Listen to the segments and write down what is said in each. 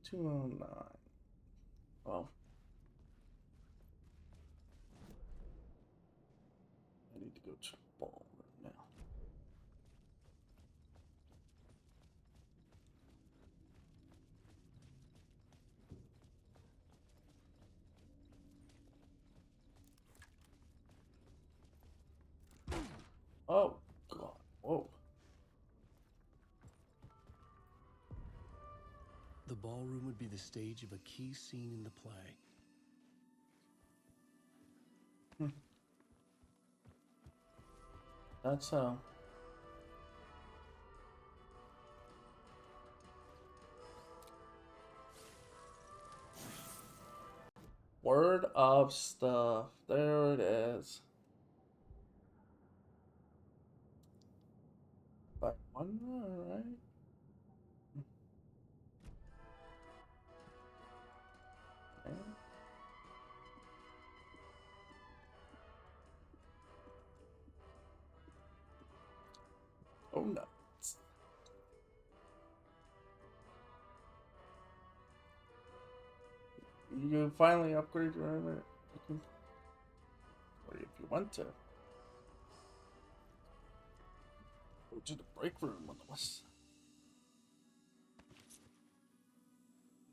209. Well, I need to go to the ballroom now. Oh, God. Whoa. The ballroom would be the stage of a key scene in the play. That's word of stuff. There it is. By one, alright. Okay. Oh, nuts. You can finally upgrade your armor. Or if you want to. Go to the break room on the west.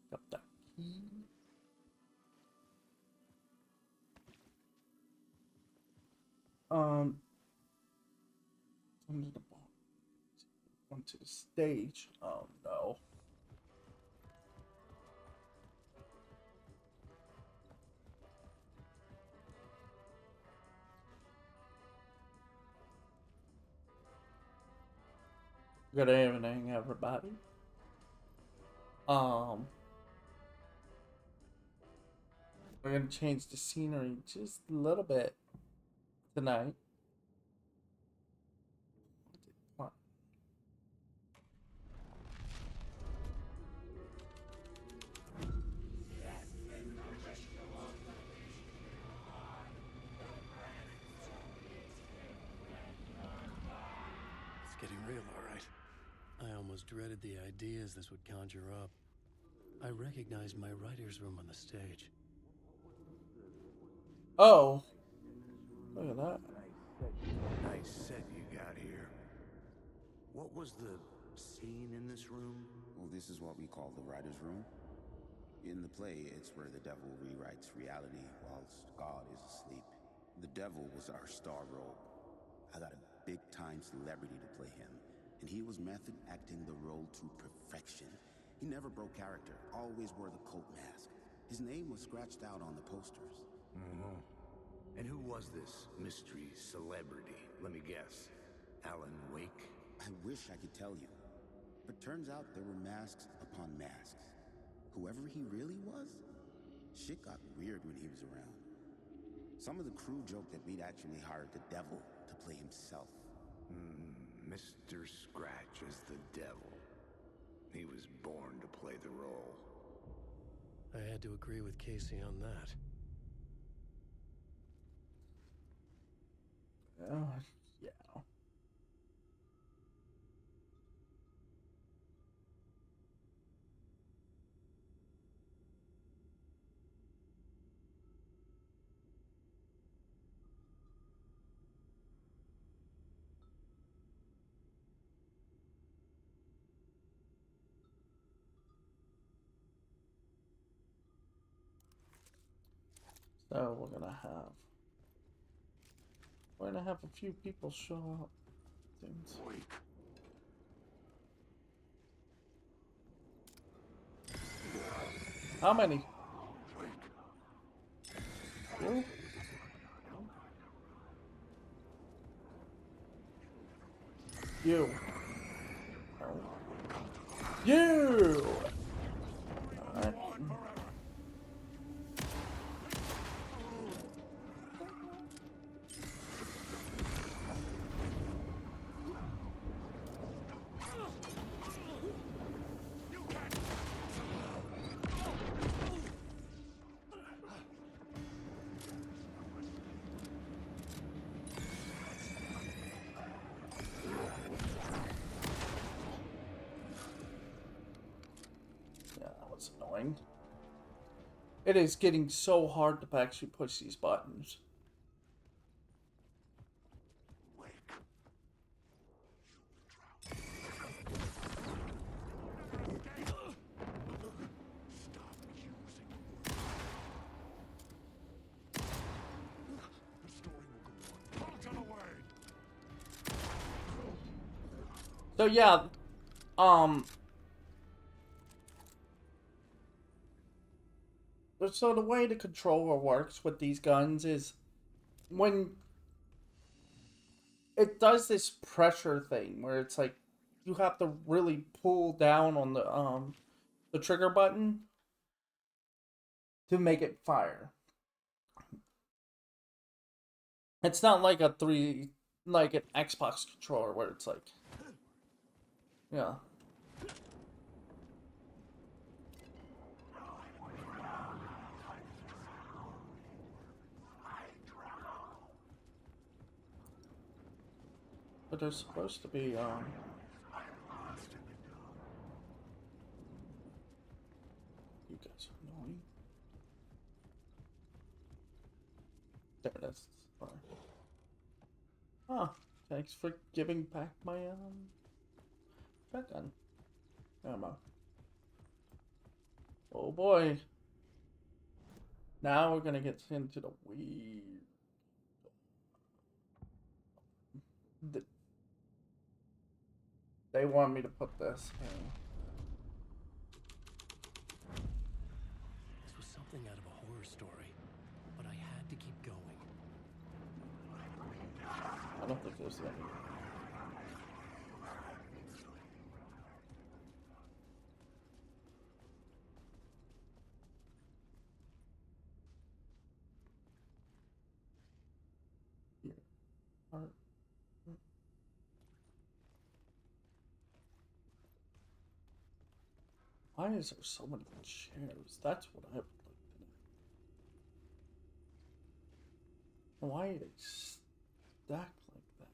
Pick up that key. Under the ball. Onto the stage. Oh no. Good evening, everybody. We're gonna change the scenery just a little bit tonight. It's getting real, all right. I almost dreaded the ideas this would conjure up. I recognized my writer's room on the stage. Oh, look at that. Nice set you got here. What was the scene in this room? Well, this is what we call the writer's room. In the play, it's where the devil rewrites reality whilst God is asleep. The devil was our star role. I got a big-time celebrity to play him, and he was method acting the role to perfection. He never broke character, always wore the cult mask. His name was scratched out on the posters. Mm-hmm. And who was this mystery celebrity? Let me guess. Alan Wake? I wish I could tell you, but turns out there were masks upon masks. Whoever he really was, shit got weird when he was around. Some of the crew joked that we'd actually hired the devil to play himself. Mr. Scratch as the devil. He was born to play the role. I had to agree with Casey on that. Yeah. So we're gonna have a few people show up. Things. How many? You? You. You. Alright. was annoying. It is getting so hard to actually push these buttons. So yeah, so the way the controller works with these guns is when it does this pressure thing where it's like you have to really pull down on the trigger button to make it fire. It's not like like an Xbox controller where it's like, yeah. But there's supposed to be, you guys are annoying. There it is. Fire. Ah, thanks for giving back my, shotgun ammo. Oh boy. Now we're gonna get into the weird. They want me to put this in. This was something out of a horror story, but I had to keep going. I don't think there's any. Here. Art. Why is there so many chairs? That's what I would like to know. Why are they stacked like that?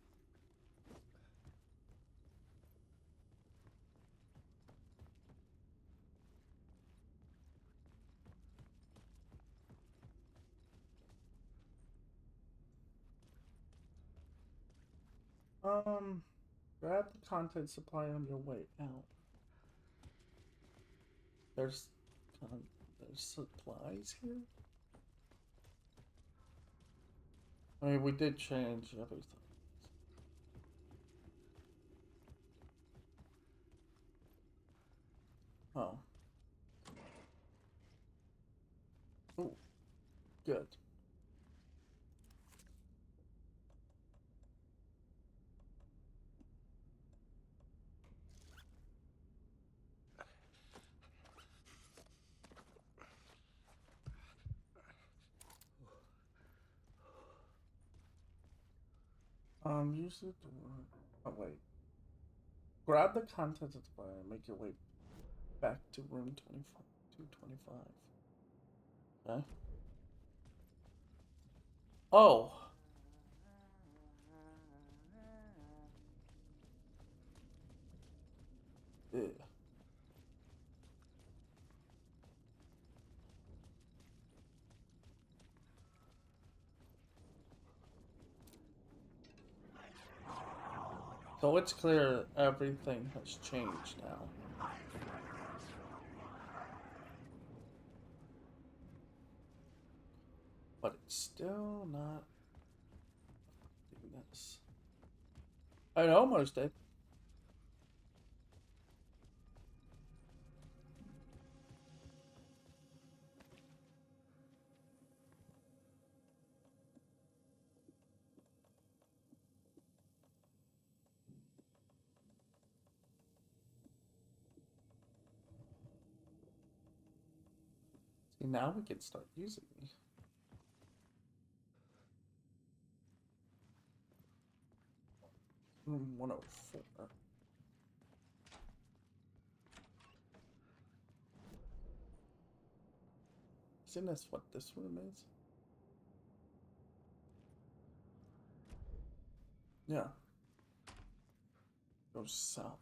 Grab the content supply on your way out. There's supplies here? I mean, we did change everything. Oh. Oh, good. Use the door. Oh, wait. Grab the contents of the bar and make your way back to room 225. Okay. Oh. Ew. So it's clear everything has changed now. But it's still not doing this. I almost did. See, now we can start using these. Room 104. Isn't this what this room is? Yeah. Goes south.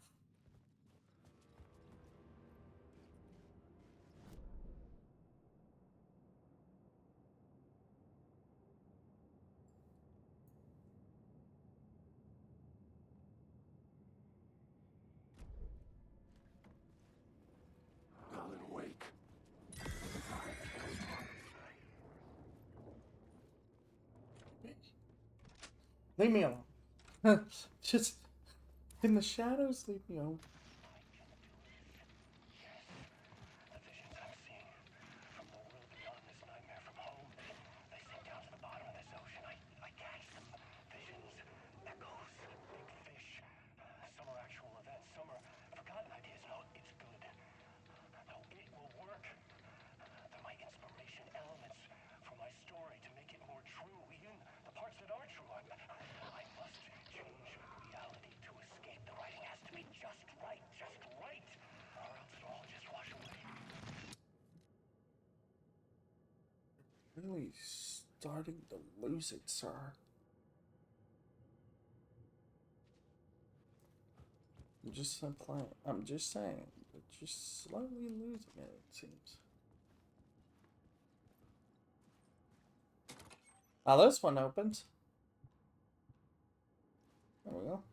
Leave me alone. Just in the shadows, leave me alone. Really starting to lose it, sir. I'm just implying. I'm just saying, but you're slowly losing it. It seems. Oh, this one opens. There we go.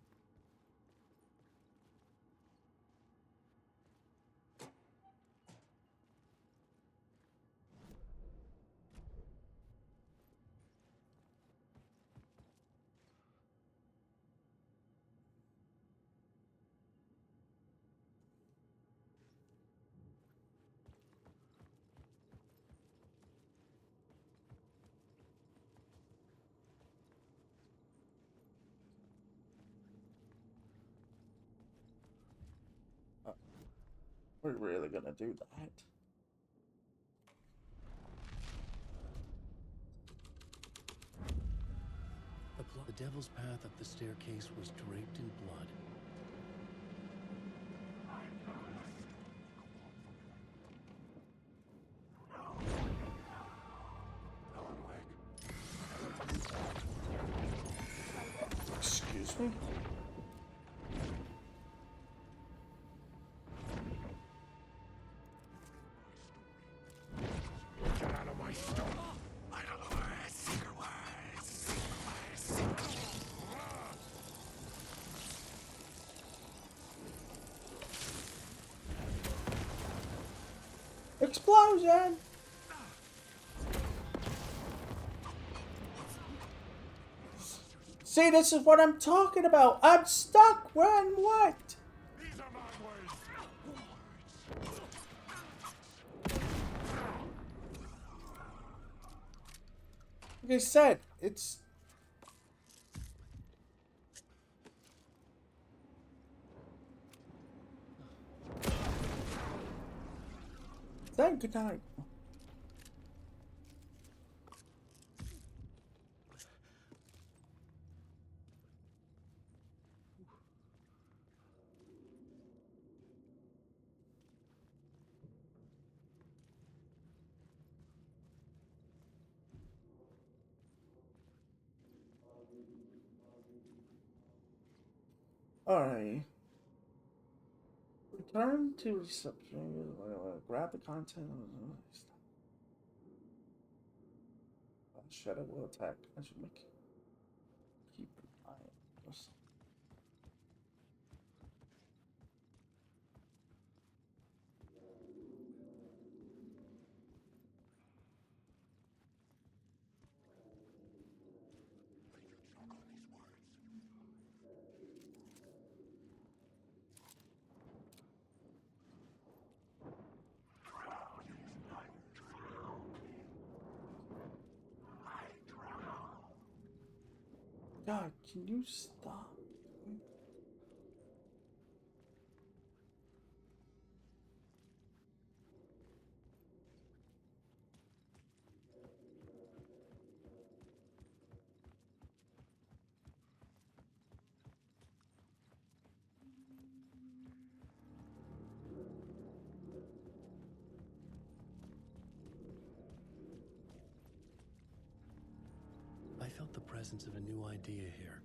We're really gonna do that. The devil's path up the staircase was draped in blood. Excuse me? Get out of my store. I don't know where it's secret Explosion! See, this is what I'm talking about. I'm stuck. When what? These are my words. Like I said, it's... Then good night. Alright. Return to reception. Grab the content. Shadow will attack. I should make keep an eye on this. God, can you stop? I felt the presence of a new idea here.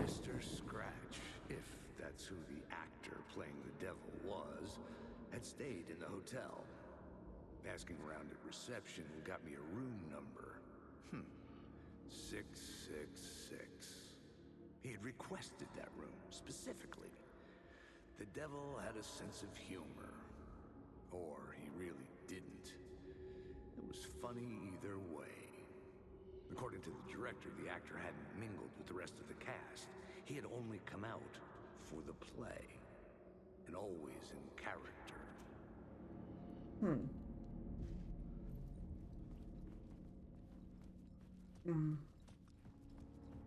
Mr. Scratch, if that's who the actor playing the devil was, had stayed in the hotel. Asking around at reception got me a room number. 666. He had requested that room specifically. The devil had a sense of humor. Or he really didn't. It was funny either way. According to the director, the actor hadn't mingled with the rest of the cast. He had only come out for the play. And always in character.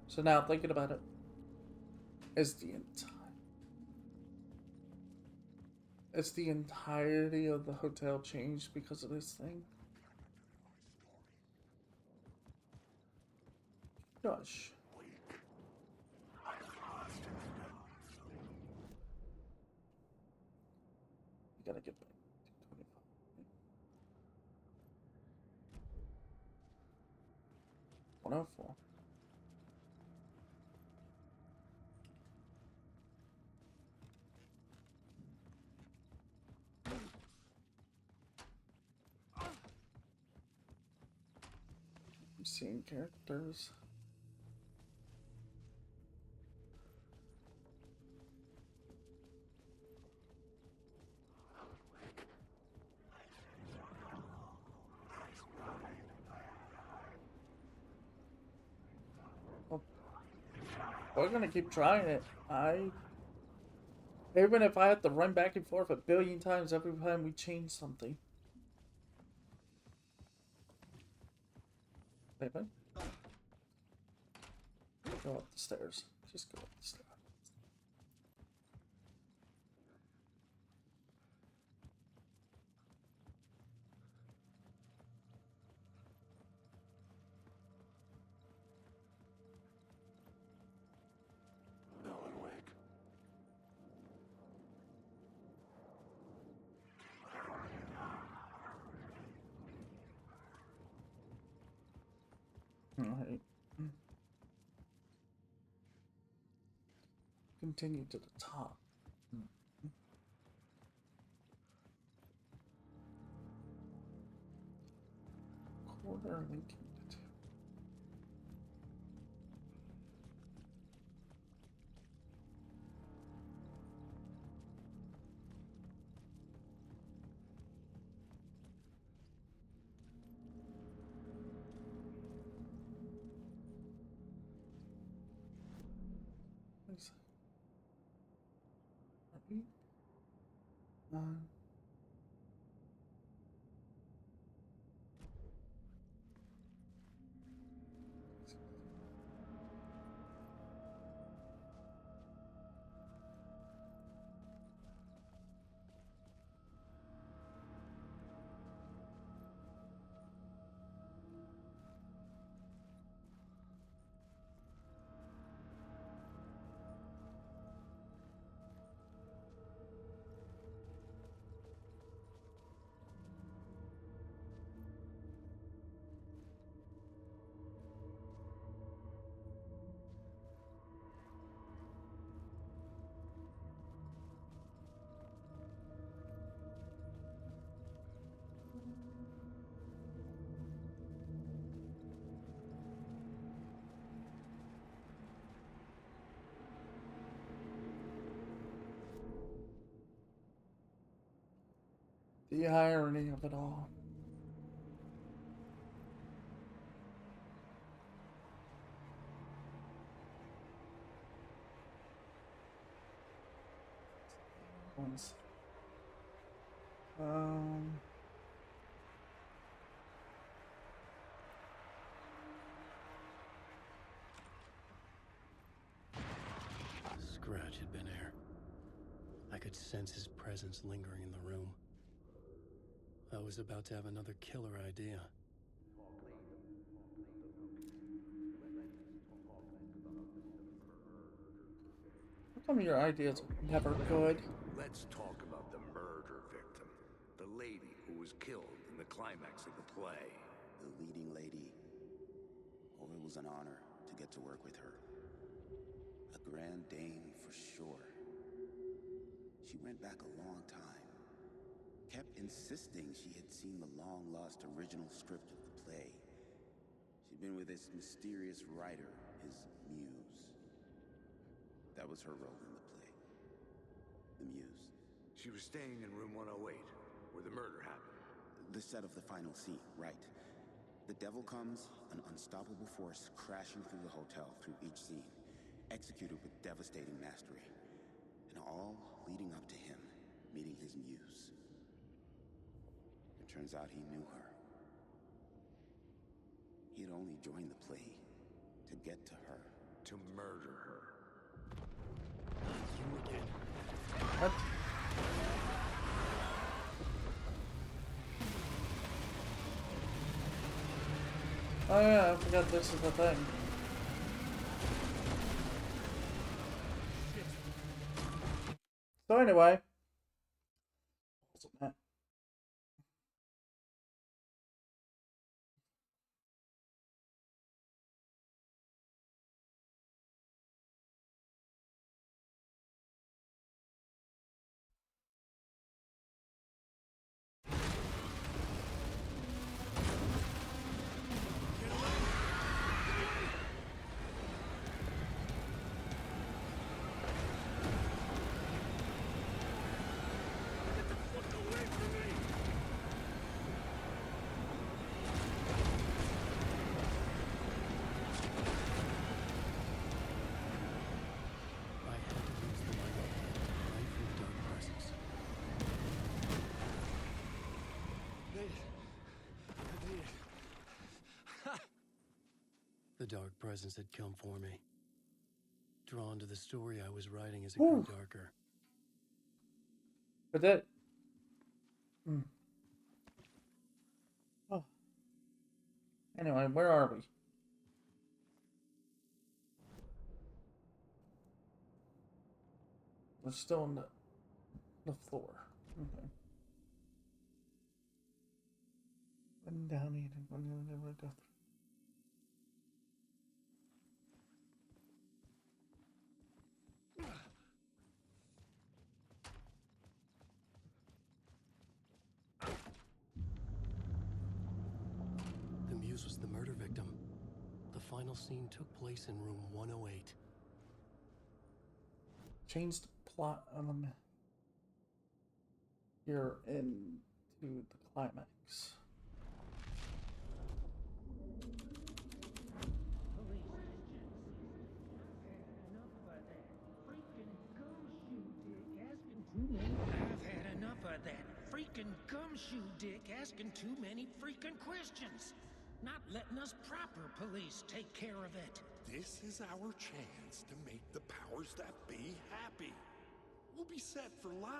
So now thinking about it, is the entirety of the hotel changed because of this thing? Gosh. You gotta get back to 25. 104. I'm seeing characters. We're gonna keep trying it. Even if I have to run back and forth a billion times every time we change something. Maybe. Go up the stairs. Just go up the stairs. Alright. Continue to the top. Quarter linking the two. Nice. 8, 9. The irony of it all. Ones. Scratch had been here. I could sense his presence lingering in the room. I was about to have another killer idea. How come your ideas are never good? Let's talk about the murder victim. The lady who was killed in the climax of the play. The leading lady. Oh, it was an honor to get to work with her. A grand dame for sure. She went back a long time. Kept insisting she had seen the long-lost original script of the play. She She'd been with this mysterious writer, his muse. That was her role in the play. The muse. She was staying in room 108, where the murder happened. The set of the final scene, right. The devil comes, an unstoppable force crashing through the hotel through each scene, executed with devastating mastery. And all leading up to him meeting his muse. It turns out he knew her. He had only joined the play to get to her. To murder her. You again. What? Oh yeah, I forgot this is the thing. So anyway. The dark presence had come for me. Drawn to the story I was writing as it grew darker. But that. Oh. Anyway, where are we? We're still on the floor. Okay. And down here. The muse was the murder victim. The final scene took place in room 108. Change the plot element here into the climax. I've had enough of that freaking gumshoe dick asking too many freaking questions. Not letting us proper police take care of it. This is our chance to make the powers that be happy. We'll be set for life.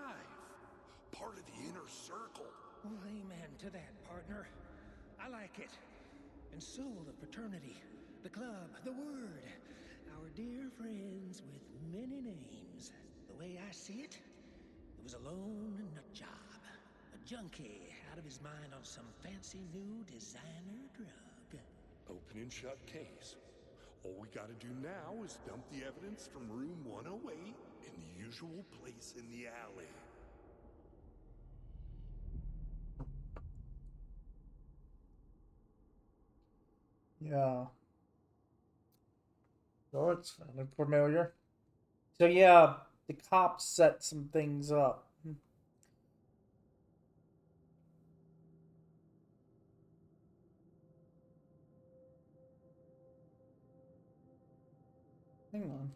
Part of the inner circle. Well, amen to that, partner. I like it. And so the fraternity, the club, the word. Our dear friends with many names. The way I see it, it was a lone nut job. A junkie out of his mind on some fancy new designer drug. Open and shut case. All we gotta do now is dump the evidence from room 108 in the usual place in the alley. Yeah. So it's sounded familiar. So yeah, the cops set some things up. Hang on.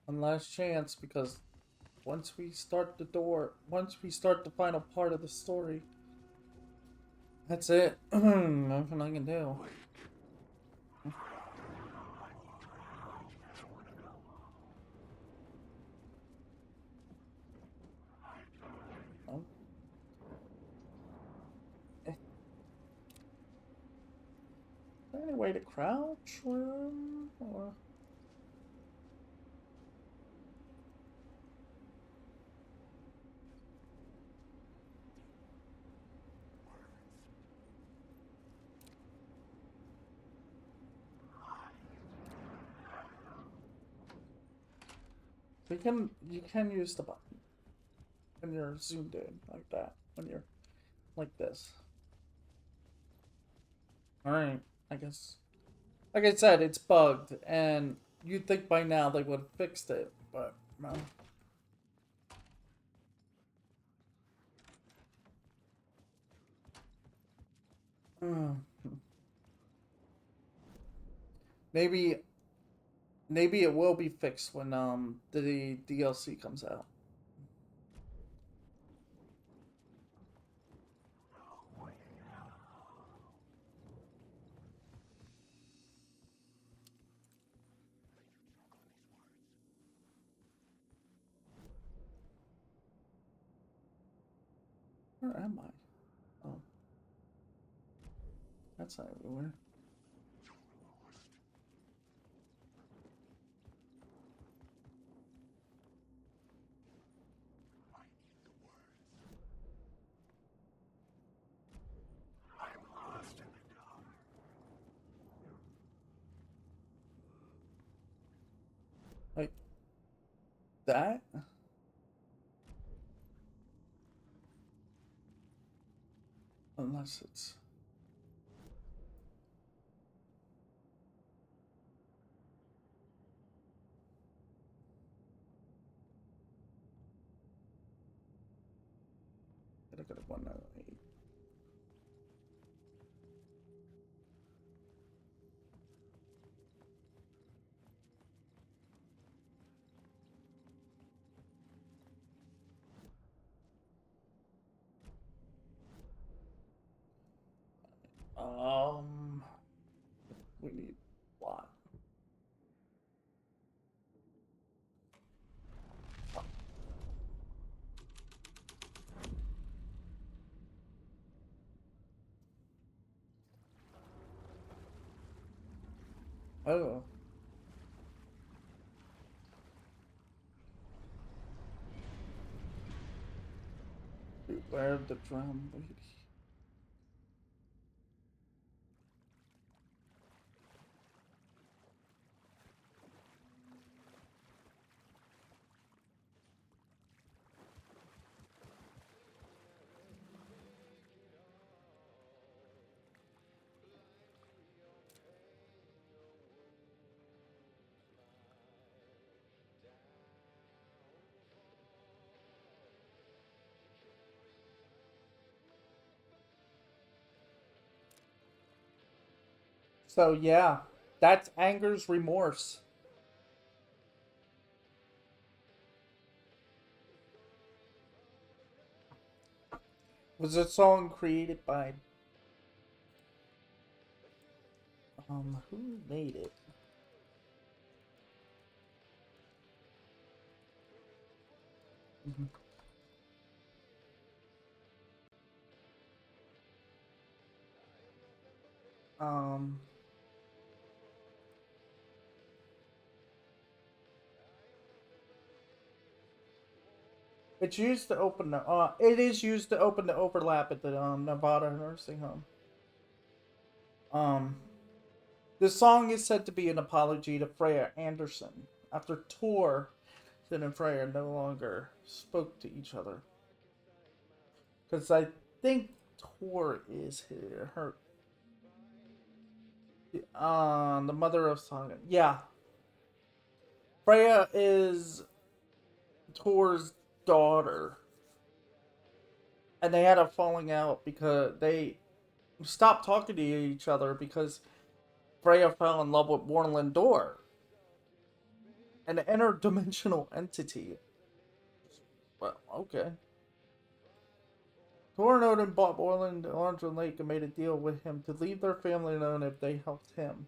One last chance, because once we start the final part of the story, that's it. Nothing I can do. Oh. Is there any way to crouch or? You can use the button when you're zoomed in like that. When you're like this. All right, I guess. Like I said, it's bugged, and you'd think by now they would have fixed it, but no. Hmm. Maybe it will be fixed when the DLC comes out. Where am I? Oh, that's not everywhere. Like that? Unless it's gotta go to 198. We need a lot. Oh. Beware of the drum lady. So yeah, that's anger's remorse. Was a song created by who made it? Mhm. Um it's used to open the it is used to open the overlap at the Nevada nursing home. Um the song is said to be an apology to Freya Anderson after Tor and Freya no longer spoke to each other. Because I think Tor is her the mother of Saga. Yeah. Freya is Tor's daughter. And they had a falling out because they stopped talking to each other because Freya fell in love with Warland Door, an interdimensional entity. Well, okay. Tor and Odin bought Warland Argent Lake and made a deal with him to leave their family alone if they helped him.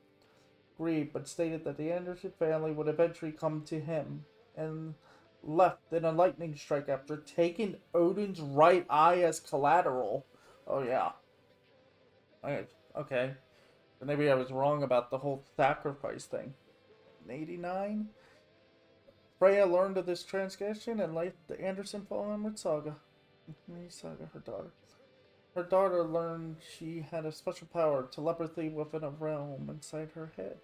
Agreed, but stated that the Anderson family would eventually come to him, and left in a lightning strike after taking Odin's right eye as collateral. Oh yeah. Okay. Maybe I was wrong about the whole sacrifice thing. In 89, Freya learned of this transgression and left the Anderson fallen with Saga. Saga, her daughter. Her daughter learned she had a special power, telepathy within a realm inside her head.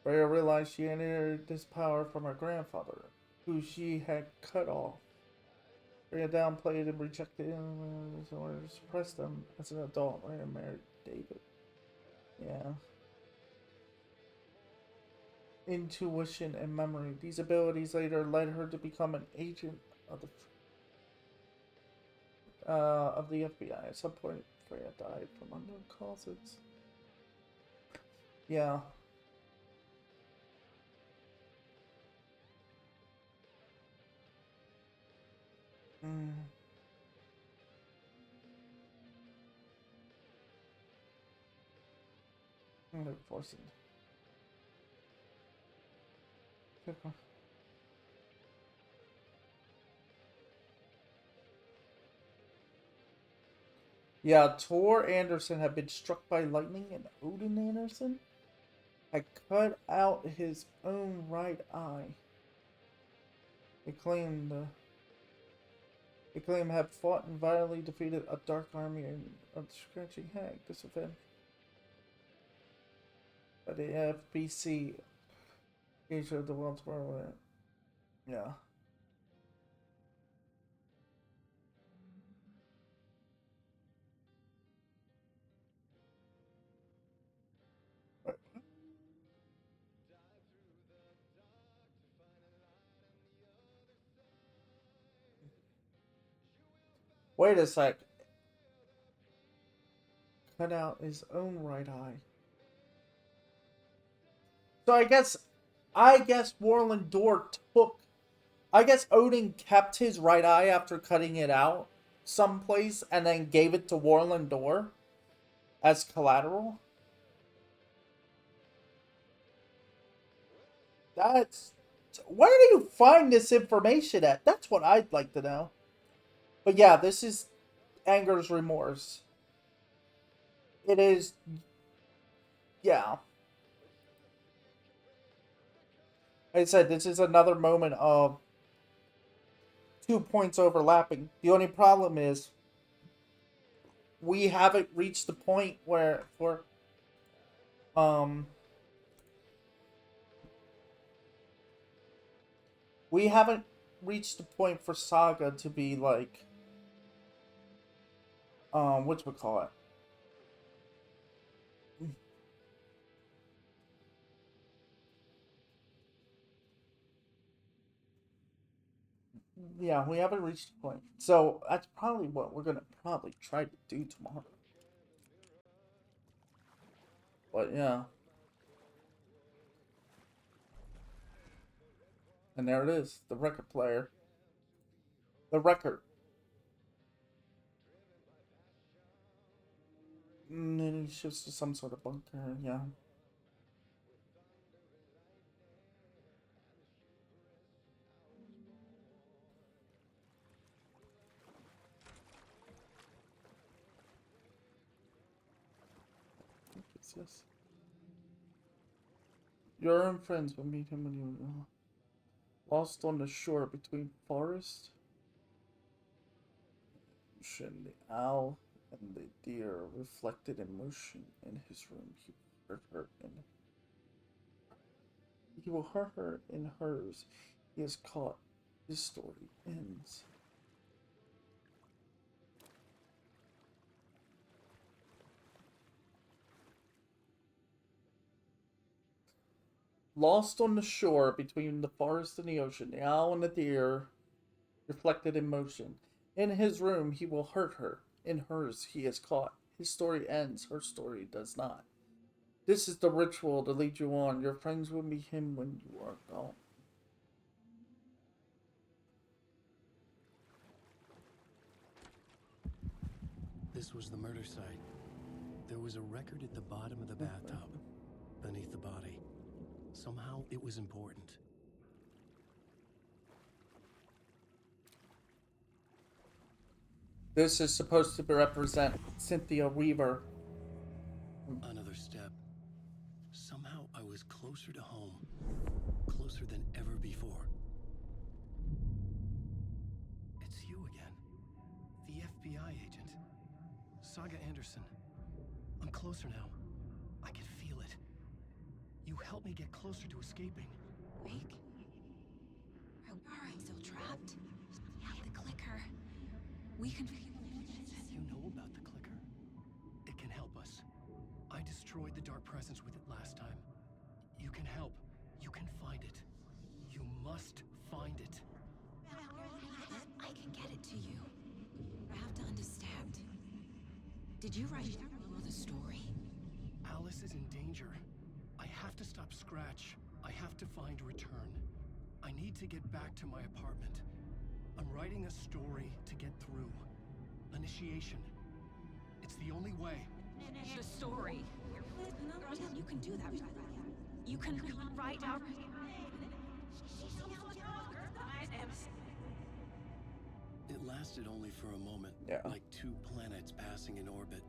Freya realized she inherited this power from her grandfather. who she had cut off. Ran downplayed and rejected him in order to suppress them as an adult. Ran married David. Yeah. Intuition and memory. These abilities later led her to become an agent of the FBI. At some point, Freya died from unknown causes. Yeah. Mm. They're forcing. Yeah, Tor Anderson had been struck by lightning, and Odin Anderson had cut out his own right eye. They claimed had fought and violently defeated a dark army of the Scratching Hag. This event by the FBC Asia of the World's War. Yeah. Wait a sec. Cut out his own right eye. So I guess Warland Door took. I guess Odin kept his right eye after cutting it out someplace and then gave it to Warland Door as collateral. That's. Where do you find this information at? That's what I'd like to know. But yeah, this is Anger's remorse. It is. Yeah. Like I said, this is another moment of 2 points overlapping. The only problem is we haven't reached the point where we haven't reached the point for Saga to be like whatchamacallit? Yeah, we haven't reached the point. So that's probably what we're gonna probably try to do tomorrow. But yeah. And there it is, the record player. The record. And then he shifts to some sort of bunker, yeah. Yes. Your own friends will meet him when you lost on the shore between forest, ocean, the owl, and the deer reflected in motion in his room. He will hurt her in hers. He is caught. His story ends. Lost on the shore between the forest and the ocean, the owl and the deer reflected in motion. In his room, he will hurt her. In hers, he is caught. His story ends. Her story does not. This is the ritual to lead you on. Your friends will meet him when you are gone. This was the murder site. There was a record at the bottom of the bathtub, beneath the body. Somehow it was important. This is supposed to represent Cynthia Weaver. Another step. Somehow I was closer to home. Closer than ever before. It's you again. The FBI agent. Saga Anderson. I'm closer now. I can feel it. You helped me get closer to escaping. Wake? Are you still trapped? Yeah, the clicker. We can. You know about the clicker? It can help us. I destroyed the dark presence with it last time. You can help. You can find it. You must find it. I can get it to you. I have to understand. Did you write the story? Alice is in danger. I have to stop Scratch. I have to find Return. I need to get back to my apartment. I'm writing a story to get through. Initiation. It's the only way. The story. You can do that. You can write out. It lasted only for a moment, Yeah. like two planets passing in orbit.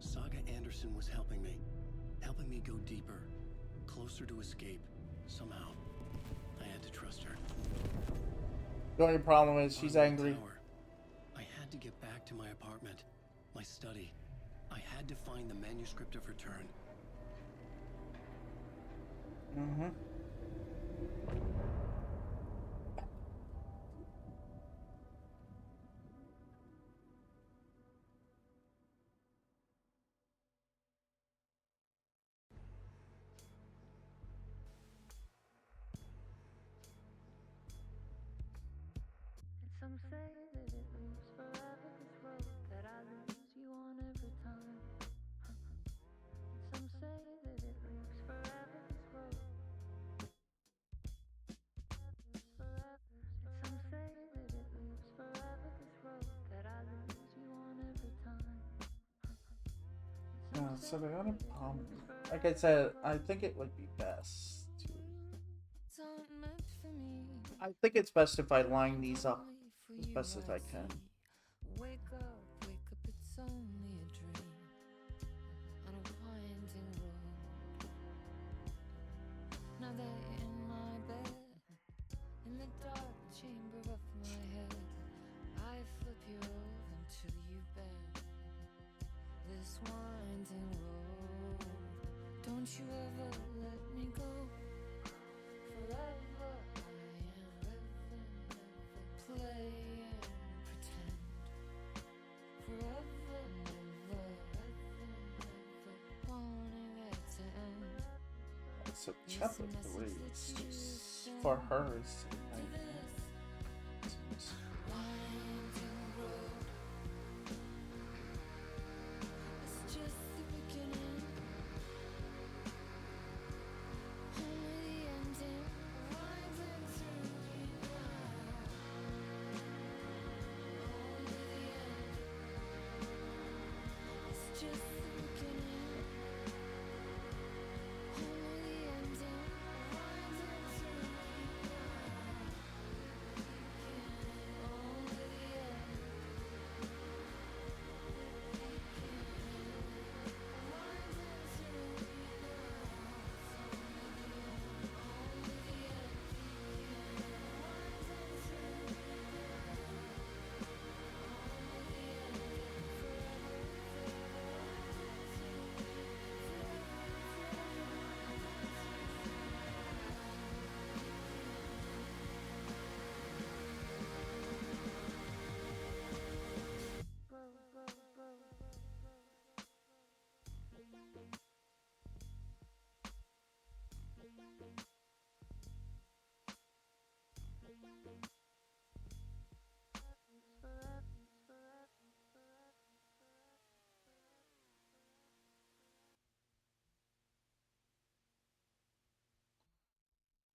Saga Anderson was helping me go deeper, closer to escape. Somehow, I had to trust her. The only problem is she's On the angry. tower, I had to get back to my apartment, my study. I had to find the manuscript of Return. Mm-hmm. Some say that it moves forever, this road that I lose you on every time. Some say that it moves forever, this road. Some say that it moves forever, this road that I lose you on every time. Yeah, so the other problem, like I said, I think it would be best to. I think it's best if I line these up as best as I can. Wake up, it's only a dream on a winding road. Now that in my bed, in the dark chamber of my head, I flip you over until you bend. This winding road, don't you ever let me go. Forever I am living, never play and pretend. Forever, never, wanting it to end. So chapter 3 is just for her. Winding road, it's just the beginning. Only the ending. Winding through the night. Only the end. It's just the beginning. Only the ending. Winding through the night. Only the end.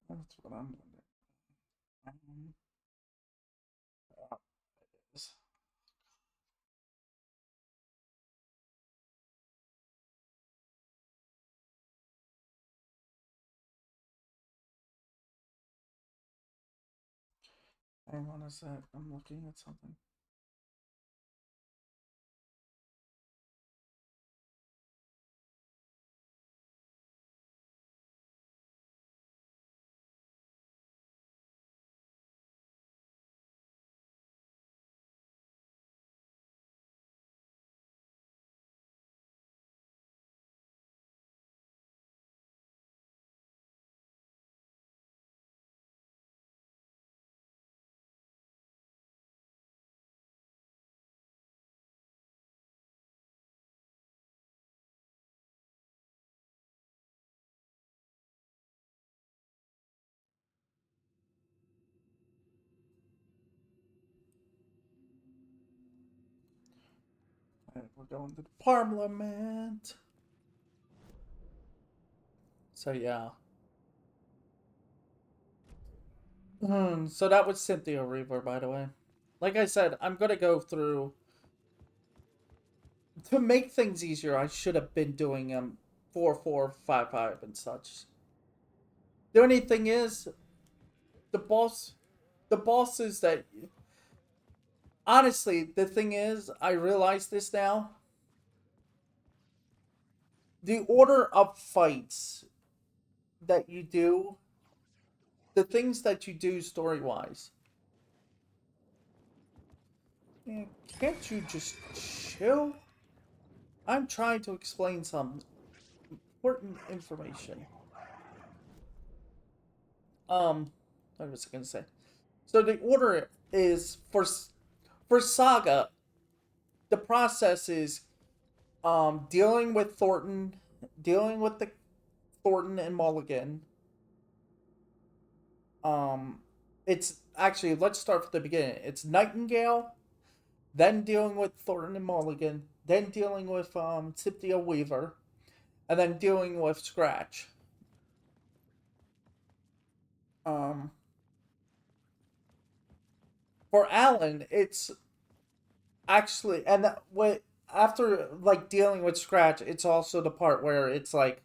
That's what I'm wondering. Is- Hang on a sec. I'm looking at something. And we're going to the Parliament. So yeah. So that was Cynthia Reaver, by the way. Like I said, I'm gonna go through to make things easier. I should have been doing 4-4-5-5 and such. The only thing is, the boss, the bosses that honestly, the thing is, I realize this now. The order of fights that you do, the things that you do story wise. Can't you just chill? I'm trying to explain some important information. What was I gonna say? So the order is for Saga. The process is dealing with Thornton, dealing with the Thornton and Mulligan. It's actually, let's start from the beginning. It's Nightingale, then dealing with Thornton and Mulligan, then dealing with Cynthia Weaver, and then dealing with Scratch. Um, for Alan, it's actually, and what after like dealing with Scratch, it's also the part where it's like,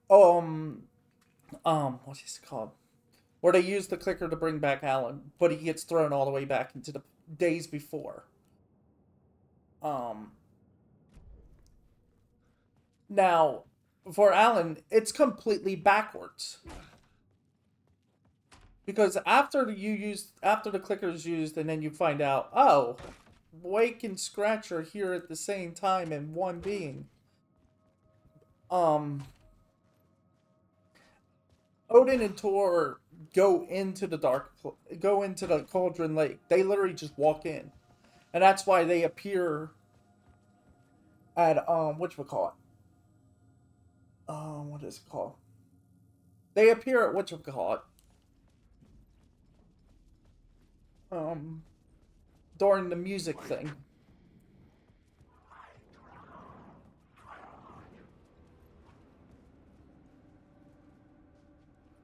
what is it called? Where they use the clicker to bring back Alan, but he gets thrown all the way back into the days before. Um, Now, for Alan, it's completely backwards. Because after the clicker is used, and then you find out, oh, Wake and Scratch are here at the same time in one being. Odin and Tor go into the Cauldron Lake. They literally just walk in, and that's why they appear at whatchamacallit. What is it called? They appear at whatchamacallit. During the music thing.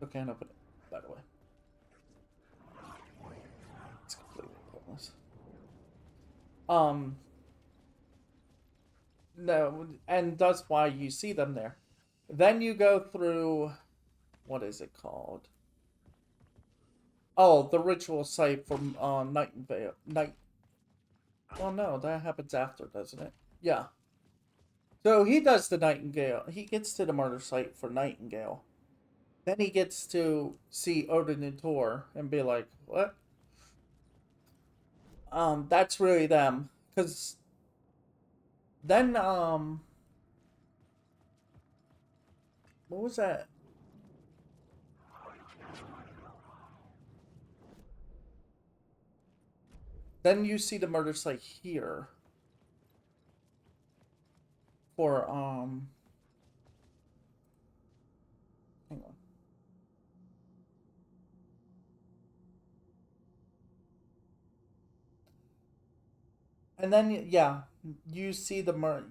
Okay, no, but by the way, it's completely pointless. No, and that's why you see them there. Then you go through, what is it called? Oh, the ritual site from Nightingale. Oh no, that happens after, doesn't it? Yeah. So he does the Nightingale. He gets to the murder site for Nightingale. Then he gets to see Odin and Tor and be like, what? That's really them. Because then, what was that? Then you see the murder site here. For, hang on. And then, yeah, you see the murder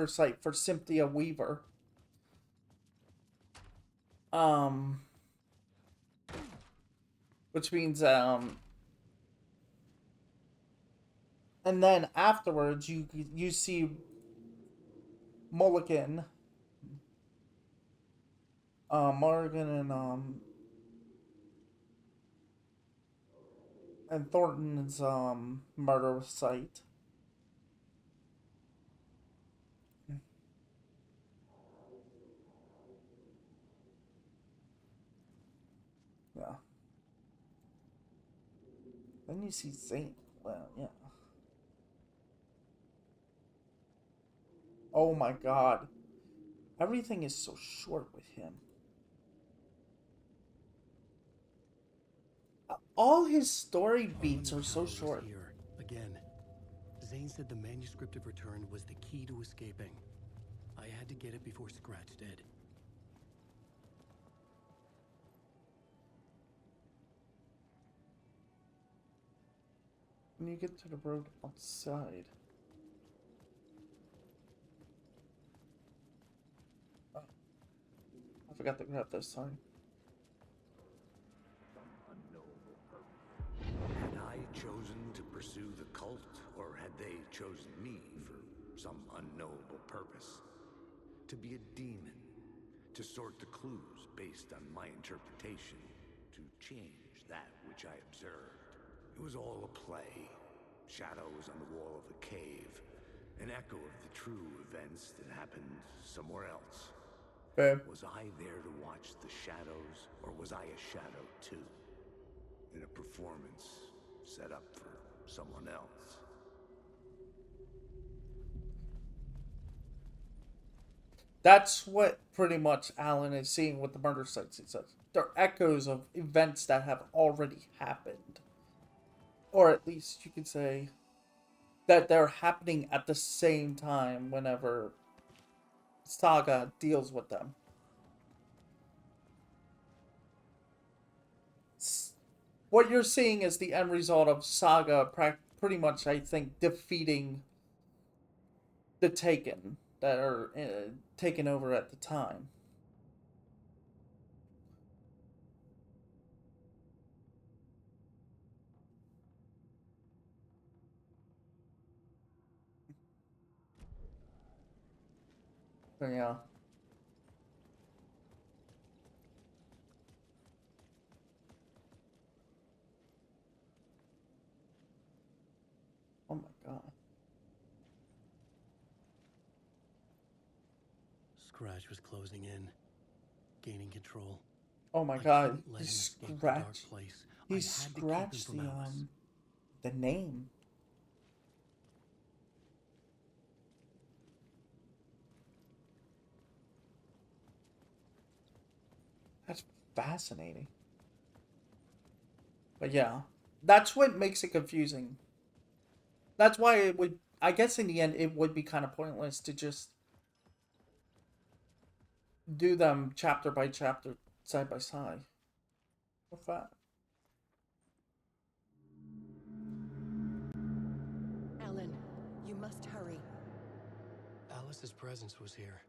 site for Cynthia Weaver. Which means, and then afterwards you see Mulligan, Morgan and Thornton's murder site. Yeah. Then you see Zane. Well, yeah. Oh my god. Everything is so short with him. All his story beats are so short. Here again. Zane said the manuscript of return was the key to escaping. I had to get it before Scratch did. when you get to the road outside. Oh, I forgot to grab this sign. Had I chosen to pursue the cult, or had they chosen me for some unknowable purpose? To be a demon, to sort the clues based on my interpretation, to change that which I observed. It was all a play. Shadows on the wall of the cave, an echo of the true events that happened somewhere else. Babe. Was I there to watch the shadows, or was I a shadow too? In a performance set up for someone else. That's what pretty much Alan is seeing with the murder sites. He says they're echoes of events that have already happened. Or at least you could say that they're happening at the same time whenever Saga deals with them. What you're seeing is the end result of Saga pretty much, I think, defeating the Taken that are taken over at the time. So, yeah. Oh my god. Scratch was closing in, gaining control. Oh my I god. couldn't let He him escape the dark scratched. place. He I had to keep him scratched from Alice. the name. That's fascinating. But yeah, that's what makes it confusing. That's why it would, I guess in the end, it would be kind of pointless to just do them chapter by chapter, side by side. What's that? Alan, you must hurry. Alice's presence was here,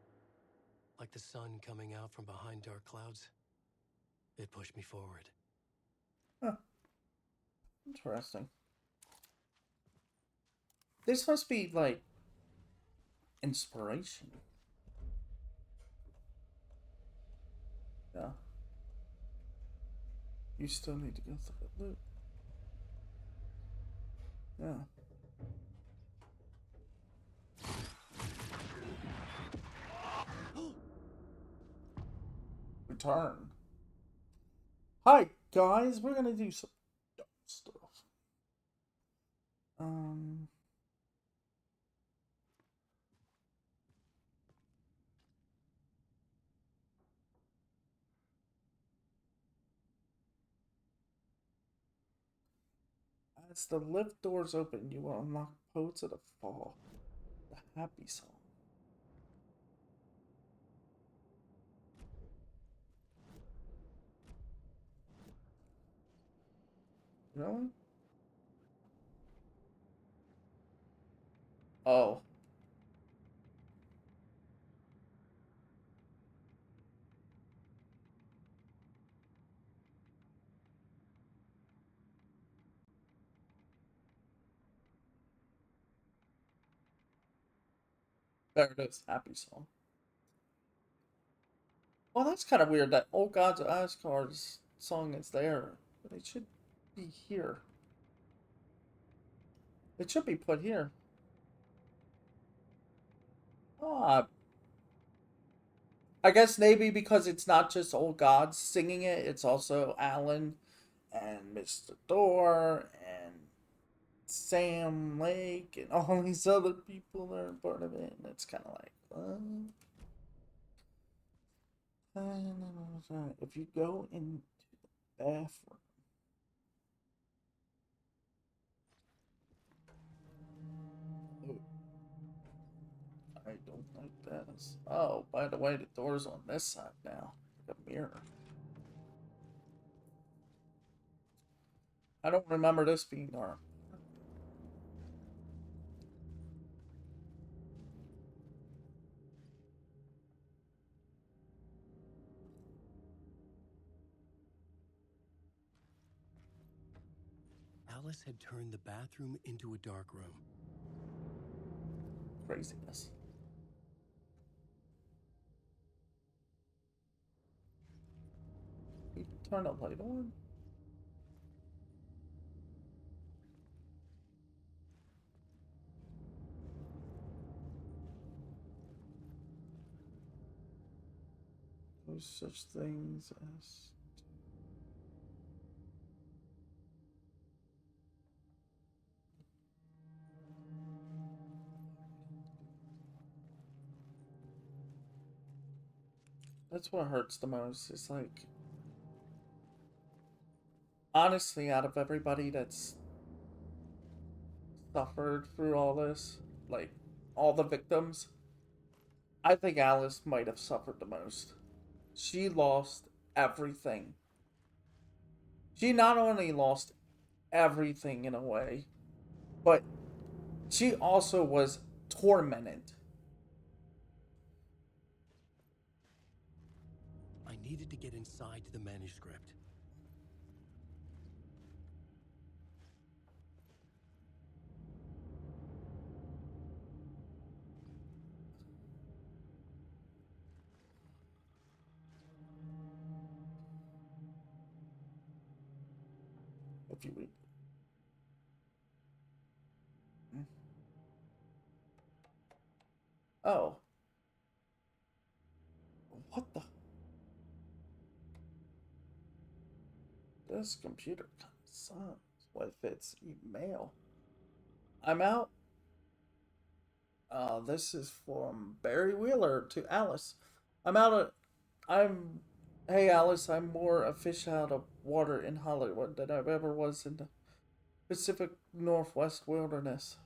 like the sun coming out from behind dark clouds. It pushed me forward. Huh. Interesting. This must be like inspiration. Yeah. You still need to go through the loop. Yeah. Return. Hi guys, we're gonna do some dumb stuff. As the lift doors open, you will unlock Poets of the Fall, the happy song. Really? Oh. There it is, happy song. Well, that's kind of weird that Old Gods of Asgard's song is there, but it should be here. It should be put here. Ah, I guess maybe because it's not just Old Gods singing it, it's also Alan and Mr. Thor and Sam Lake and all these other people that are part of it, and it's kind of like, if you go into the bathroom, oh, I don't like this. Oh, by the way, the door's on this side now, like a mirror. I don't remember this being dark. Alice had turned the bathroom into a dark room. Craziness. You turn the light on. There's such things as. That's what hurts the most. It's like, honestly, out of everybody that's suffered through all this, like all the victims, I think Alice might have suffered the most. She lost everything. She not only lost everything in a way, but she also was tormented. I needed to get inside the manuscript. If you read. Oh. What the? This computer kind of sucks. What if it's email? I'm out. This is from Barry Wheeler to Alice. I'm out of. I'm. Hey Alice, I'm more a fish out of water in Hollywood than I've ever was in the Pacific Northwest wilderness.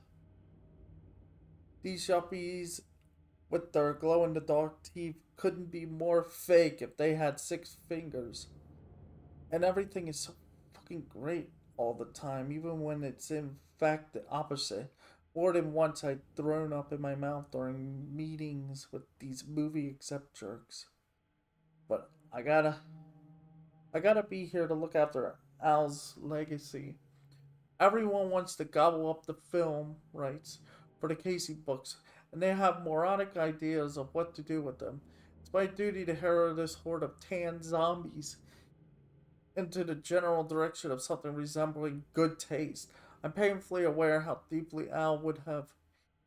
These yuppies with their glow in the dark teeth couldn't be more fake if they had 6 fingers. And everything is so fucking great all the time, even when it's in fact the opposite. More than once I'd thrown up in my mouth during meetings with these movie accept jerks. But I gotta be here to look after Al's legacy. Everyone wants to gobble up the film rights for the Casey books, and they have moronic ideas of what to do with them. It's my duty to harrow this horde of tan zombies into the general direction of something resembling good taste. I'm painfully aware how deeply Al would have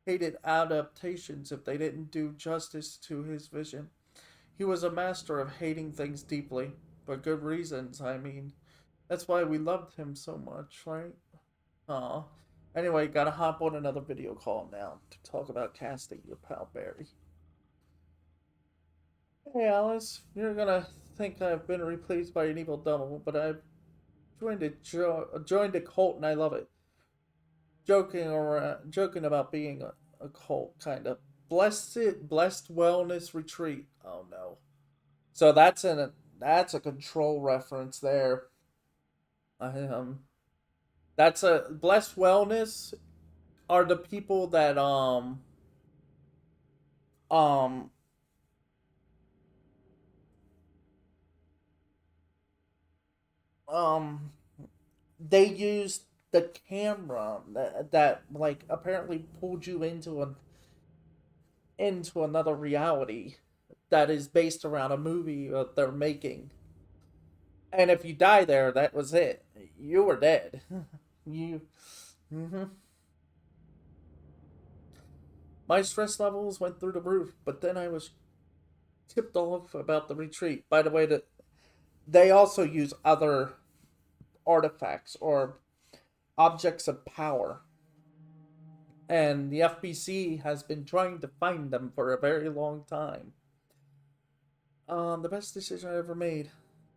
hated adaptations if they didn't do justice to his vision. He was a master of hating things deeply, for good reasons, I mean. That's why we loved him so much, right? Aw. Anyway, gotta hop on another video call now to talk about casting your pal Barry. Hey Alice, you're gonna think I've been replaced by an evil double, but I've joined a cult and I love it. Joking about being a cult, kind of. Blessed wellness retreat. Oh no. So that's a control reference there. That's a blessed wellness are the people that um um they used the camera that like apparently pulled you into another reality that is based around a movie that they're making. And if you die there, that was it. You were dead. you. Mm-hmm. My stress levels went through the roof, but then I was tipped off about the retreat. By the way, that they also use other artifacts or objects of power. And the FBC has been trying to find them for a very long time. The best decision I ever made.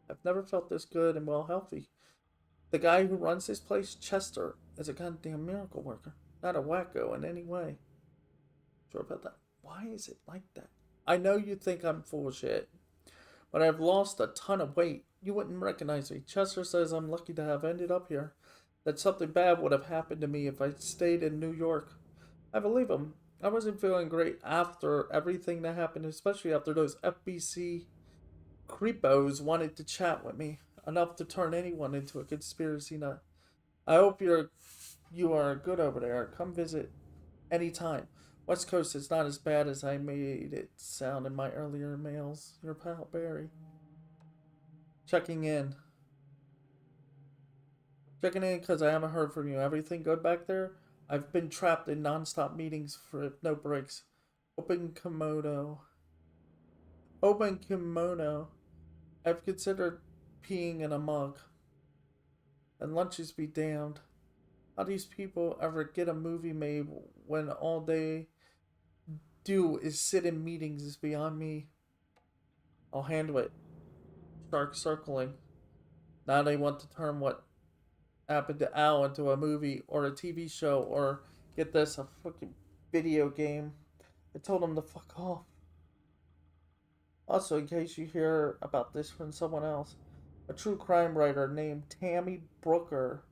I've never felt this good and well healthy. The guy who runs this place, Chester, is a goddamn miracle worker. Not a wacko in any way. Sure about that. Why is it like that? I know you think I'm full of shit, but I've lost a ton of weight. You wouldn't recognize me. Chester says I'm lucky to have ended up here. That something bad would have happened to me if I stayed in New York. I believe him. I wasn't feeling great after everything that happened, especially after those FBC creepos wanted to chat with me. Enough to turn anyone into a conspiracy nut. I hope you are good over there. Come visit anytime. West Coast is not as bad as I made it sound in my earlier mails. Your pal Barry. Checking in. Checking in because I haven't heard from you. Everything good back there? I've been trapped in non-stop meetings for no breaks. Open kimono. Open kimono. I've considered peeing in a mug. And lunches be damned. How these people ever get a movie made when all they do is sit in meetings is beyond me. I'll handle it. Shark circling. Now they want to turn what happened to Al into a movie or a TV show or, get this, a fucking video game. I told him to fuck off. Also, in case you hear about this from someone else, a true crime writer named Tammy Booker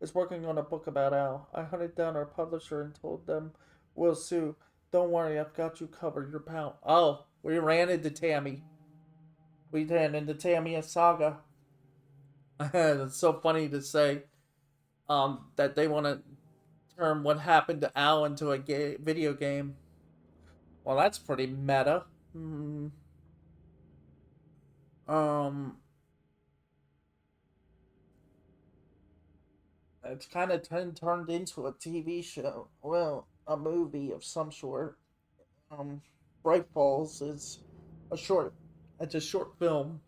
is working on a book about Al. I hunted down our publisher and told them we'll sue. Don't worry, I've got you covered. Your pal. Oh, we ran into Tammy. We ran into Tammy and Saga. It's so funny to say that they want to turn what happened to Al into a video game. Well, that's pretty meta. Hmm. Um, it's kind of turned into a TV show. Well, a movie of some sort. Um, Bright Falls is a short. It's a short film.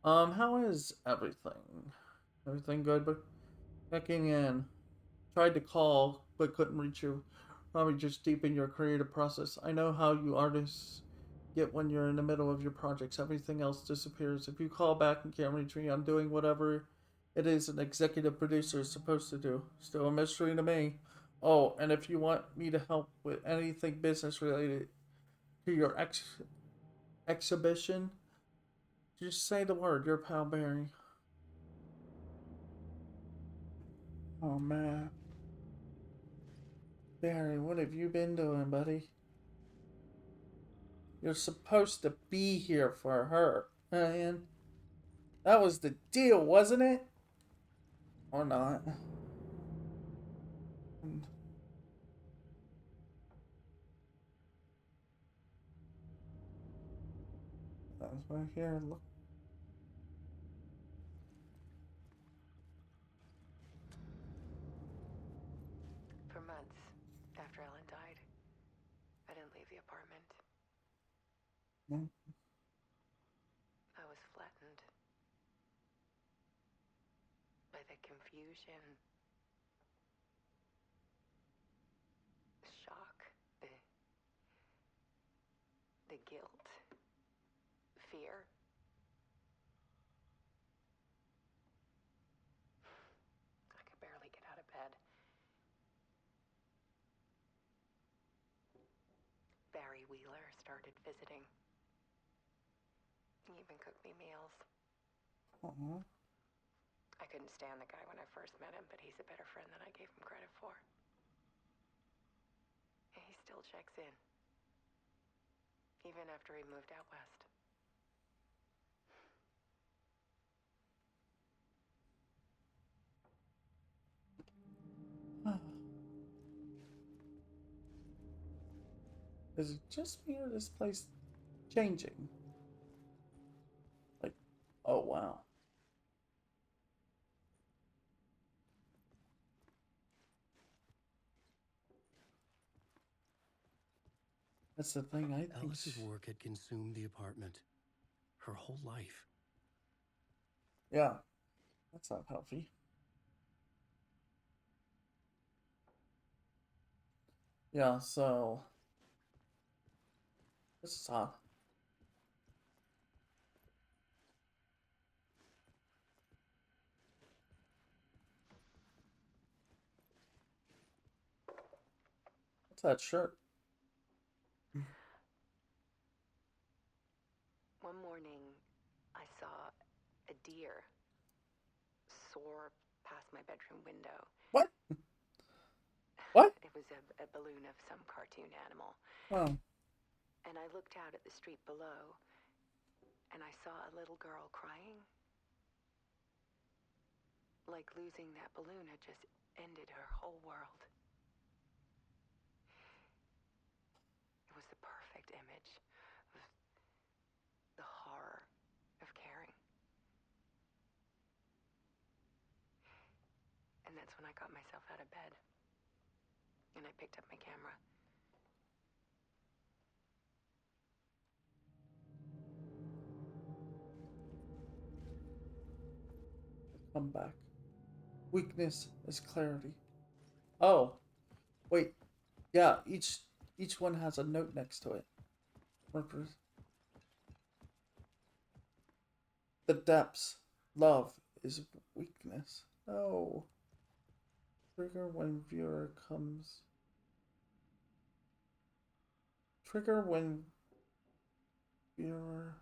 How is everything? Everything good? But checking in. Tried to call, but couldn't reach you. Probably just deep in your creative process. I know how you artists get when you're in the middle of your projects. Everything else disappears. If you call back and can't reach me, I'm doing whatever it is an executive producer is supposed to do. Still a mystery to me. Oh, and if you want me to help with anything business related to your exhibition, just say the word. Your pal Barry. Oh man, Barry, what have you been doing, buddy? You're supposed to be here for her, man. That was the deal, wasn't it? Or not? That's right here. Look. For months after Ellen died, I didn't leave the apartment. Mm. I was flattened by the confusion, shock, the guilt, fear. I could barely get out of bed. Barry Wheeler started visiting. He even cooked me meals. Uh-huh. I couldn't stand the guy when I first met him, but he's a better friend than I gave him credit for. He still checks in, even after he moved out west. Is it just me or this place changing? Like, oh wow. That's the thing. I think. Alice's work had consumed the apartment. Her whole life. Yeah, that's not healthy. Yeah. So this is odd. What's that shirt? One morning, I saw a deer soar past my bedroom window. What? What? It was a balloon of some cartoon animal. Oh. And I looked out at the street below, and I saw a little girl crying. Like losing that balloon had just ended her whole world. It was the perfect image of the horror of caring. And that's when I got myself out of bed. And I picked up my camera. Come back. Weakness is clarity. Oh, wait. Yeah, each one has a note next to it. The depths. Love is weakness. Oh. Trigger when viewer comes. Trigger when viewer.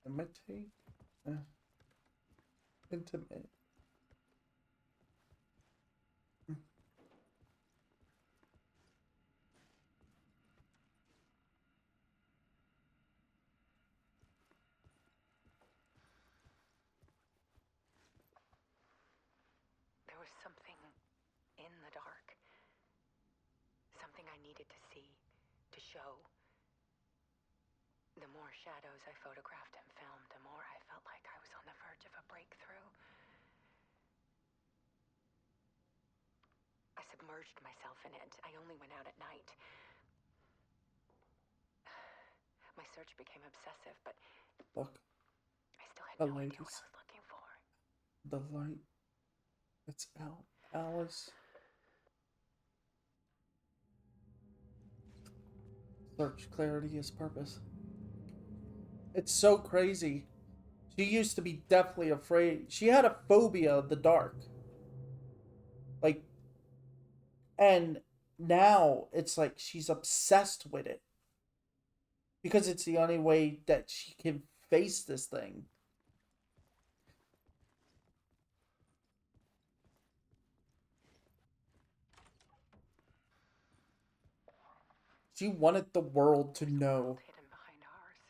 Imitate? Intimate. There was something in the dark. Something I needed to see, to show. The more shadows I photographed and filmed, the more I felt like I was on the verge of a breakthrough. I submerged myself in it. I only went out at night. My search became obsessive, but Look. I still had The no idea what ladies. I was looking for. The light. It's out. Alice. Search clarity is purpose. It's so crazy. She used to be deathly afraid. She had a phobia of the dark. Like, and now it's like she's obsessed with it. Because it's the only way that she can face this thing. She wanted the world to know. Hidden behind ours.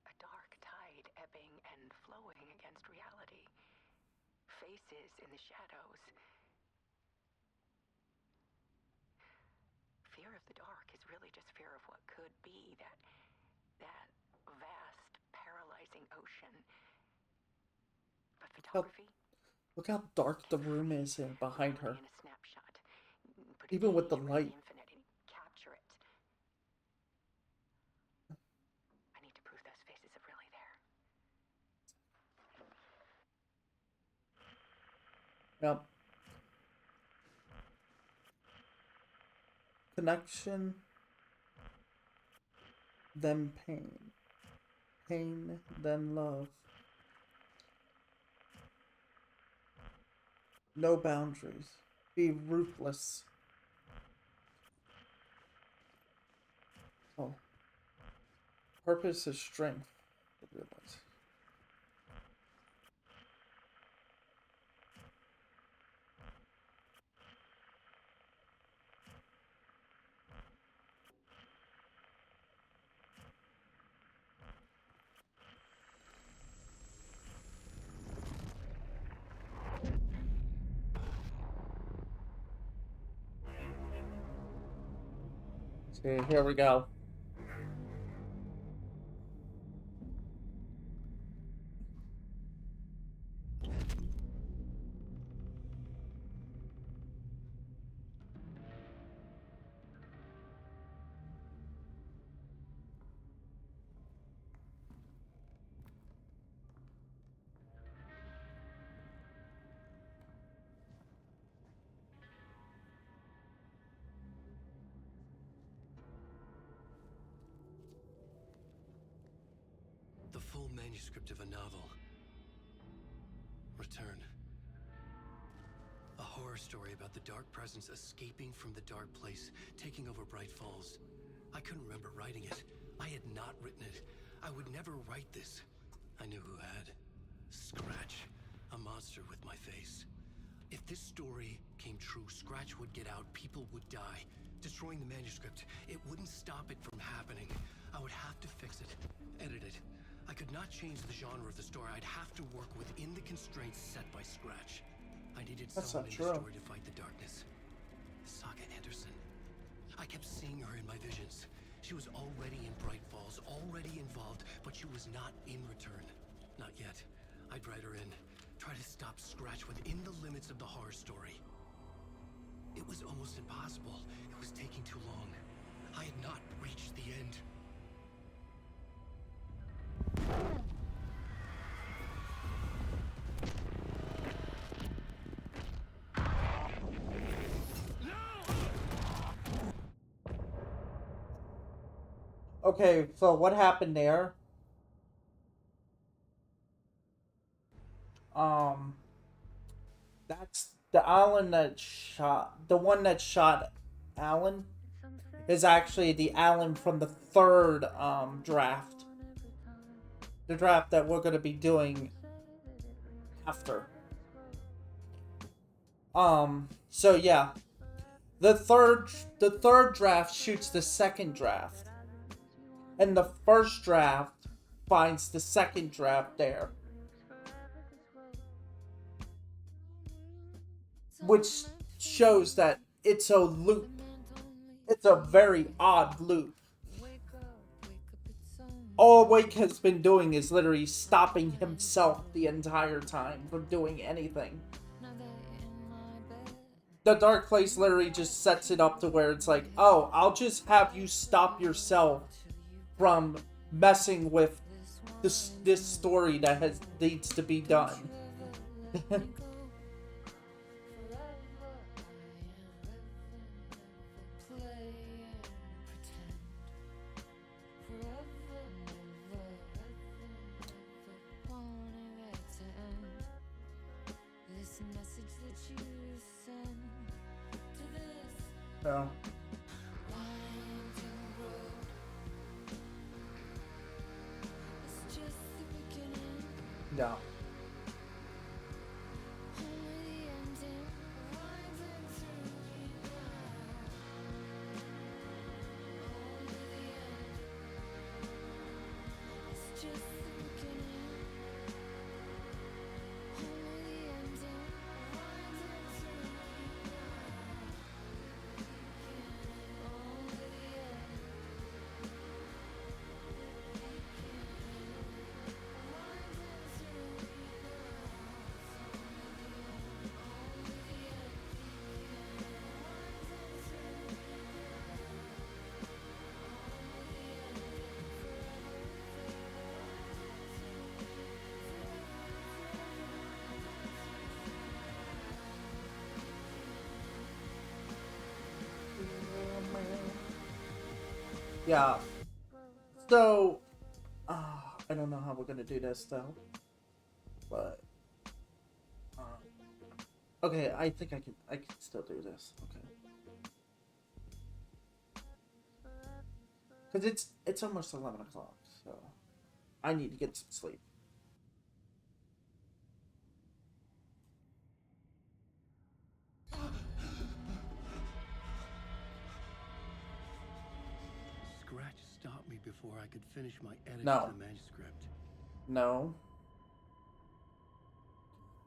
A dark tide ebbing and flowing against reality. Faces in the shadows. Fear of the dark is really just fear of what could be, that vast, paralyzing ocean. But photography? Look how dark the room is behind her. In a snapshot. Put Even with the in light. infinite and capture it. I need to prove those faces are really there. Yep. Connection, then pain. Pain, then love. No boundaries. Be ruthless. Oh. Purpose is strength. I realize. See, here we go. The full manuscript of a novel. Return. A horror story about the dark presence escaping from the dark place, taking over Bright Falls. I couldn't remember writing it. I had not written it. I would never write this. I knew who had. Scratch. A monster with my face. If this story came true, Scratch would get out, people would die. Destroying the manuscript, it wouldn't stop it from happening. I would have to fix it, edit it. I could not change the genre of the story. I'd have to work within the constraints set by Scratch. I needed That's someone not in the true. story to fight the darkness. Saga Anderson. I kept seeing her in my visions. She was already in Bright Falls, already involved, but she was not in return. Not yet. I'd write her in. Try to stop Scratch within the limits of the horror story. It was almost impossible. It was taking too long. I had not reached the end. Okay, so what happened there? Um, that's the Alan that shot, the one that shot Alan is actually the Alan from the third draft. The draft that we're going to be doing after. So yeah. The third draft shoots the second draft. And the first draft finds the second draft there. Which shows that it's a loop. It's a very odd loop. All Wake has been doing is literally stopping himself the entire time from doing anything. The Dark Place literally just sets it up to where it's like, oh, I'll just have you stop yourself from messing with this story that needs to be done. No. No. Yeah. So, I don't know how we're gonna do this though, but okay, I think I can still do this. Okay, because it's almost 11 o'clock, so I need to get some sleep. Scratch stopped me before I could finish my edits No. to the manuscript. No.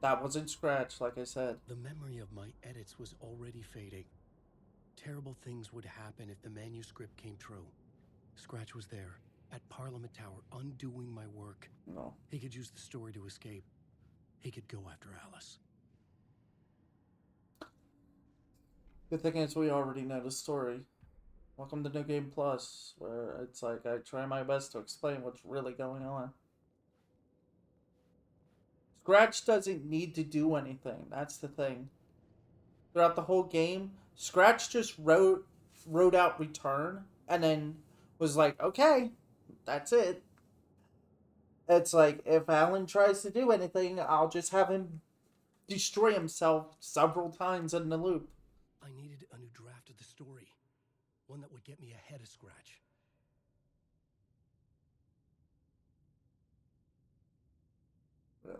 That wasn't Scratch, like I said. The memory of my edits was already fading. Terrible things would happen if the manuscript came true. Scratch was there, at Parliament Tower, undoing my work. No. He could use the story to escape. He could go after Alice. The thing is, we already know the story. Welcome to New Game Plus, where it's like I try my best to explain what's really going on. Scratch doesn't need to do anything. That's the thing. Throughout the whole game, Scratch just wrote out Return and then was like, okay, that's it. It's like, if Alan tries to do anything, I'll just have him destroy himself several times in the loop. I needed a new draft of the story. One that would get me ahead of Scratch. Really?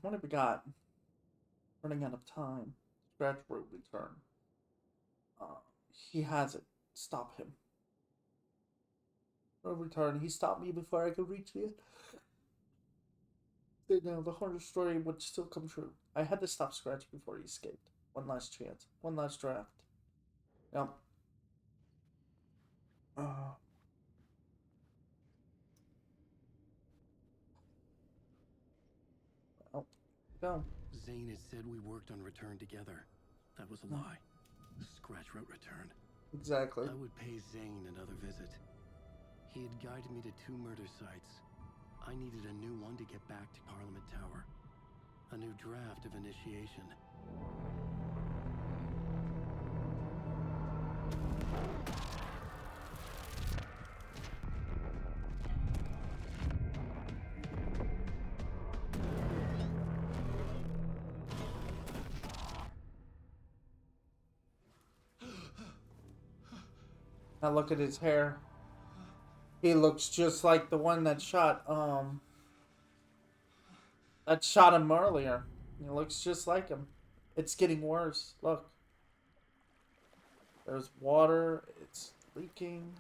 what have we got? Running out of time. Scratch road return. He has it. Stop him. Road return. He stopped me before I could reach you. Now the horror story would still come true. I had to stop Scratch before he escaped. One last chance. One last draft. Yep. Well, go. Zane had said we worked on Return together. That was a lie. Scratch wrote Return. Exactly. I would pay Zane another visit. He had guided me to 2 murder sites. I needed a new one to get back to Parliament Tower. A new draft of initiation. Now look at his hair. He looks just like the one that shot him earlier. He looks just like him. It's getting worse. Look. There's water. It's leaking.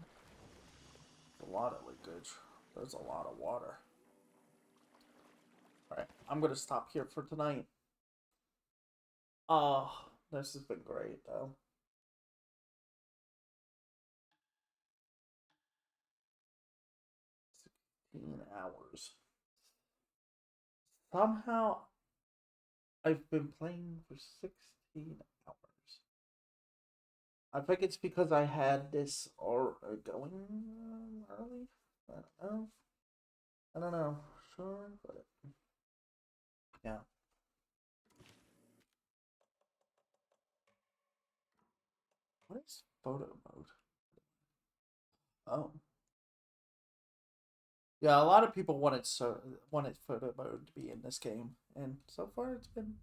A lot of leakage. There's a lot of water. Alright, I'm gonna stop here for tonight. Oh, this has been great though. 16 hours. Somehow I've been playing for 16 hours. I think it's because I had this going early. I don't know. I don't know. Sure, but yeah. What is photo mode? Oh. Yeah, a lot of people wanted photo mode to be in this game, and so far it's been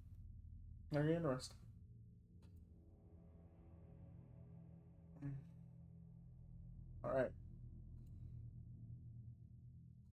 very interesting. All right.